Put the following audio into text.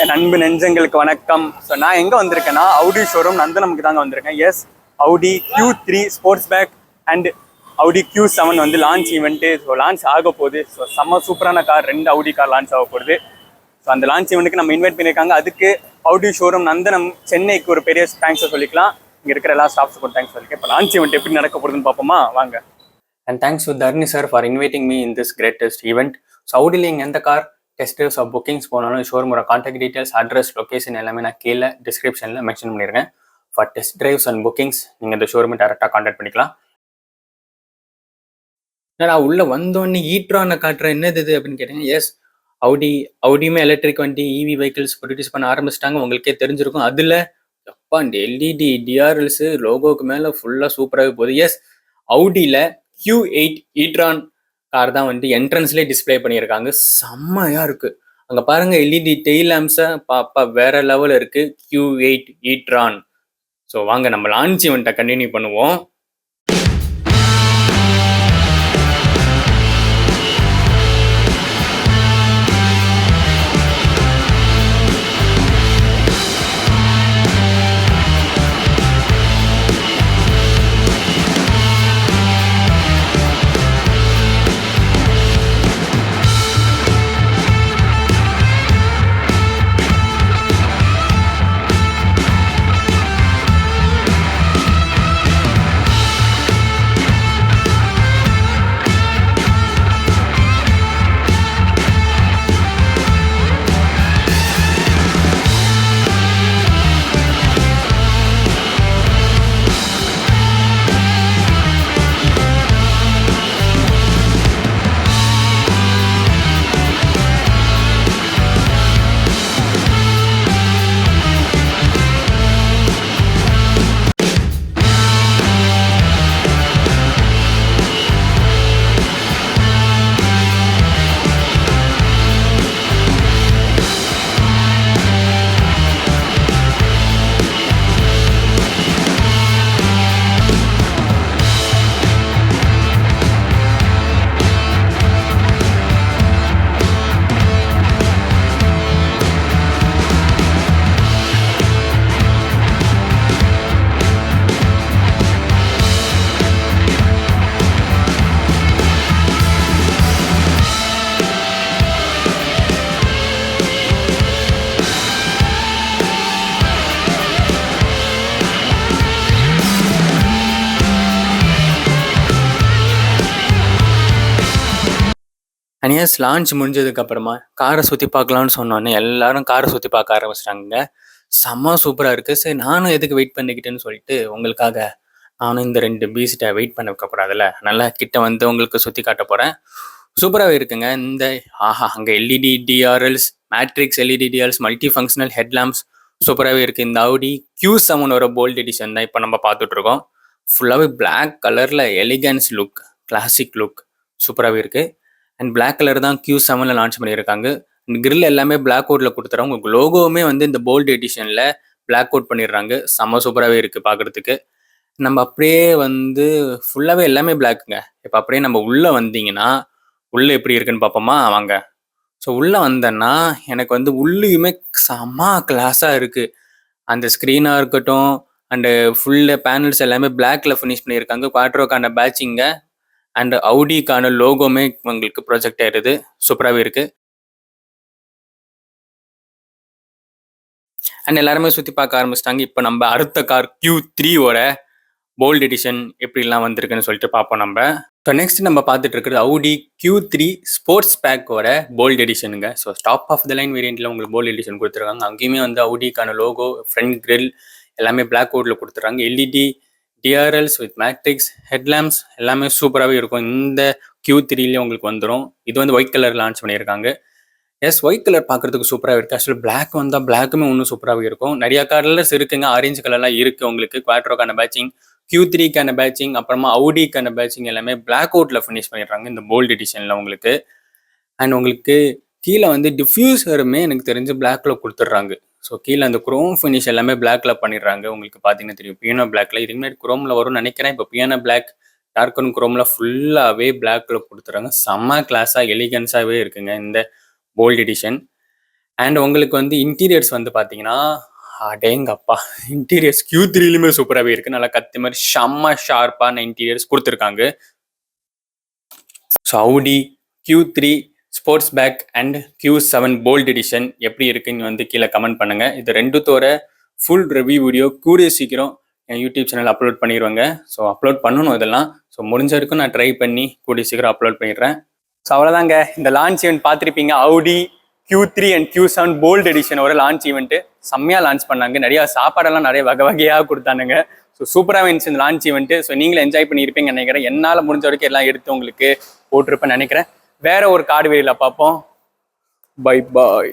நண்பு நெஞ்சங்களுக்கு வணக்கம். ஸோ நான் எங்கே வந்திருக்கேன்னா அவுடி ஷோரூம் நந்தனமுக்கு தாங்க வந்திருக்கேன். Yes, Audi Q3 sports back and Audi Q7 வந்து லான்ச் ஈவெண்ட்டு. ஸோ லான்ச் ஆக போகுது. ஸோ செம்ம சூப்பரான கார், 2 அவுடி கார் லான்ச் ஆக போகுது. ஸோ அந்த லான்ச் ஈவெண்ட்டுக்கு நம்ம இன்வைட் பண்ணியிருக்காங்க. அதுக்கு அவுடி ஷோரூம் நந்தனம் சென்னைக்கு ஒரு பெரிய தேங்க்ஸை சொல்லிக்கலாம். இங்கே இருக்கிற எல்லா ஸ்டாஃப்ஸுக்கும் தேங்க்ஸ் சொல்லிக்கலாம். இப்போ லான்ச் ஈவெண்ட் எப்படி நடக்க போகுதுன்னு பார்ப்போமா வாங்க. And thanks to Dharani sir for inviting me in this greatest event. So அவுடியில் இங்கே எந்த கார் டெஸ்டர்ஸ் ஆஃப் புக்கிங்ஸ் போனாலும் ஷோரூமோட கான்டாக்ட் டீட்டெயில்ஸ், அட்ரஸ், லொக்கேஷன் எல்லாமே நான் கீழே டிஸ்கிரிப்ஷனில் மென்ஷன் பண்ணியிருக்கேன். For test drives and bookings நீங்கள் இந்த ஷோரூமை டேரெக்டாக கான்டாக்ட் பண்ணிக்கலாம். நான் உள்ளே வந்தோடனே ஈட்ரானை காட்டுறேன், என்னது இது அப்படின்னு கேட்டேன். எஸ், அவுடியுமே எலக்ட்ரிக் வண்டி, இவி வெஹிக்கிள்ஸ் ப்ரொடியூஸ் பண்ண ஆரம்பிச்சிட்டாங்க. உங்களுக்கே தெரிஞ்சிருக்கும். அதில் அப்பா இந்த எல்இடி டிஆர்எல்ஸ் லோகோக்கு மேலே ஃபுல்லாக சூப்பராகவே போகுது. எஸ், அவுடியில் Q8 ஈட்ரான் கார் தான் வந்து என்ட்ரன்ஸ்லேயே டிஸ்பிளே பண்ணியிருக்காங்க. செம்மையா இருக்கு. அங்கே பாருங்க, எல்இடி டெய்ல் லேம்ப்ஸை பாப்பா வேற லெவல் இருக்கு. Q8 e-tron. ஸோ வாங்க நம்ம லான்ச் ஈவெண்ட்டை கண்டினியூ பண்ணுவோம். அனியாஸ் லான்ச் முடிஞ்சதுக்கு அப்புறமா காரை சுற்றி பார்க்கலான்னு சொன்னோன்னே எல்லாரும் காரை சுற்றி பார்க்க ஆரம்பிச்சிட்டாங்க. செம்ம சூப்பராக இருக்குது. சரி, நானும் எதுக்கு வெயிட் பண்ணிக்கிட்டேன்னு சொல்லிட்டு உங்களுக்காக நானும் இந்த 2 பீஸ்ட்டை வெயிட் பண்ண வைக்கக்கூடாதுல்ல, நல்லா கிட்ட வந்து உங்களுக்கு சுற்றி காட்ட போகிறேன். சூப்பராகவே இருக்குங்க. இந்த அங்கே LED DRLs, matrix LED DRLs, multi functional headlamps சூப்பராகவே இருக்குது. இந்த அவுடி Q7 போல்ட் எடிஷன் தான் இப்போ நம்ம பார்த்துட்ருக்கோம். ஃபுல்லாகவே பிளாக் கலரில் எலிகன்ஸ் லுக், கிளாசிக் லுக் சூப்பராகவே இருக்குது. அண்ட் பிளாக் கலர் தான் Q7 லான்ச் பண்ணியிருக்காங்க. கிரில் எல்லாமே பிளாக் கோட்ல கொடுத்துறாங்க. உங்களுக்கு லோகோவுமே வந்து இந்த போல்ட் எடிஷன்ல பிளாக் கோட் பண்ணிடுறாங்க. செம்ம சூப்பராகவே இருக்கு பார்க்கறதுக்கு. நம்ம அப்படியே வந்து ஃபுல்லாகவே எல்லாமே பிளாக்குங்க. இப்போ அப்படியே நம்ம உள்ள வந்தீங்கன்னா உள்ள எப்படி இருக்குன்னு பார்ப்போமா வாங்க. ஸோ உள்ள வந்தேன்னா எனக்கு வந்து உள்ளுமே செம்ம கிளாஸாக இருக்கு. அந்த ஸ்க்ரீனாக இருக்கட்டும், அண்டு ஃபுல்லு பேனல்ஸ் எல்லாமே பிளாக்ல ஃபினிஷ் பண்ணியிருக்காங்க. குவாட்ரோக்கான பேட்சிங்க அண்ட் அவுடிக்கான லோகோமே உங்களுக்கு ப்ரொஜெக்ட் ஆயிடுது. சூப்பராகவே இருக்கு. அண்ட் எல்லாருமே சுற்றி பார்க்க ஆரம்பிச்சிட்டாங்க. இப்போ நம்ம அடுத்த கார் Q3 போல்ட் எடிஷன் எப்படிலாம் வந்திருக்குன்னு சொல்லிட்டு பார்ப்போம் நம்ம. ஸோ நெக்ஸ்ட் நம்ம பார்த்துட்டு இருக்கிறது அவுடி Q3 ஸ்போர்ட்ஸ் பேக்கோட போல்ட் எடிஷனுங்க. So top of the line வேரியண்ட்ல உங்களுக்கு போல்ட் எடிஷன் கொடுத்துருக்காங்க. அங்கேயுமே வந்து அவுடிக்கான லோகோ, ஃப்ரண்ட் கிரில் எல்லாமே பிளாக் கோட்ல கொடுத்துருக்காங்க. LED DRLs with matrix headlamps எல்லாமே சூப்பராகவே இருக்கும். இந்த Q3 உங்களுக்கு வந்துடும். இது வந்து ஒயிட் கலர் லான்ச் பண்ணியிருக்காங்க. எஸ், ஒயிட் கலர் பார்க்கறதுக்கு சூப்பராக இருக்குது. ஆக்சுவலி பிளாக் வந்தால் பிளாக்குமே இன்னும் சூப்பராகவே இருக்கும். நிறையா கலர்ஸ் இருக்குங்க. ஆரஞ்சு கலர்லாம் இருக்குது உங்களுக்கு. குவாட்ரோக்கான பேட்சிங், Q3க்கான பேட்சிங், அப்புறமா அவுடிக்கான பேட்சிங் எல்லாமே பிளாக் அவுட்டில் ஃபினிஷ் பண்ணிடுறாங்க இந்த போல்ட் எடிஷனில் உங்களுக்கு. அண்ட் உங்களுக்கு கீழே வந்து டிஃப்யூசருமே எனக்கு தெரிஞ்சு பிளாக்ல கொடுத்துட்றாங்க. ஸோ கீழே அந்த குரோம் ஃபினிஷ் எல்லாமே பிளாக்ல பண்ணிடுறாங்க. உங்களுக்கு பார்த்தீங்கன்னா தெரியும், பியானோ பிளாக்ல. இதுக்கு முன்னாடி குரோமில் வரும்னு நினைக்கிறேன். இப்போ பியானோ பிளாக், டார்க்கன் குரோம்ல ஃபுல்லாகவே பிளாக்ல கொடுத்துறாங்க. செம்ம கிளாஸாக எலிகன்ஸாகவே இருக்குங்க இந்த போல்ட் எடிஷன். அண்ட் உங்களுக்கு வந்து இன்டீரியர்ஸ் வந்து பார்த்தீங்கன்னா, அடேங்கப்பா! இன்டீரியர்ஸ் Q3லுமே சூப்பராவே இருக்கு. நல்லா கத்தி மாரி செம்ம ஷார்ப்பான இன்டீரியர்ஸ் குடுத்துருக்காங்க. So Audi Q3 sports back and Q7 bold edition எப்படி இருக்குன்னு வந்து கீழே கமெண்ட் பண்ணுங்க. இது ரெண்டுத்தோட ஃபுல் ரிவ்யூ வீடியோ கூடிய சீக்கிரம் என் யூடியூப் சேனல் அப்லோட் பண்ணிடுவாங்க. ஸோ அப்லோட் பண்ணணும் இதெல்லாம். ஸோ முடிஞ்ச வரைக்கும் நான் ட்ரை பண்ணி கூடிய சீக்கிரம் அப்லோட் பண்ணிடுறேன். ஸோ அவ்வளோதாங்க, இந்த லான்ச் ஈவெண்ட் பார்த்துருப்பீங்க. Audi Q3 and Q7 bold எடிஷனோட லான்ச் ஈவெண்ட்டு செம்மையாக லான்ச் பண்ணாங்க. நிறையா சாப்பாடெல்லாம் நிறைய வகை வகையாக கொடுத்தானுங்க. ஸோ சூப்பராக இருந்துச்சு இந்த லான்ச் ஈவெண்ட்டு. ஸோ நீங்களும் என்ஜாய் பண்ணியிருப்பீங்கன்னு நினைக்கிறேன். என்னால் முடிஞ்ச வரைக்கும் எல்லாம் எடுத்து உங்களுக்கு போட்டிருப்பேன்னு நினைக்கிறேன். வேற ஒரு கார்டு வீடியோவில் பார்ப்போம். Bye bye.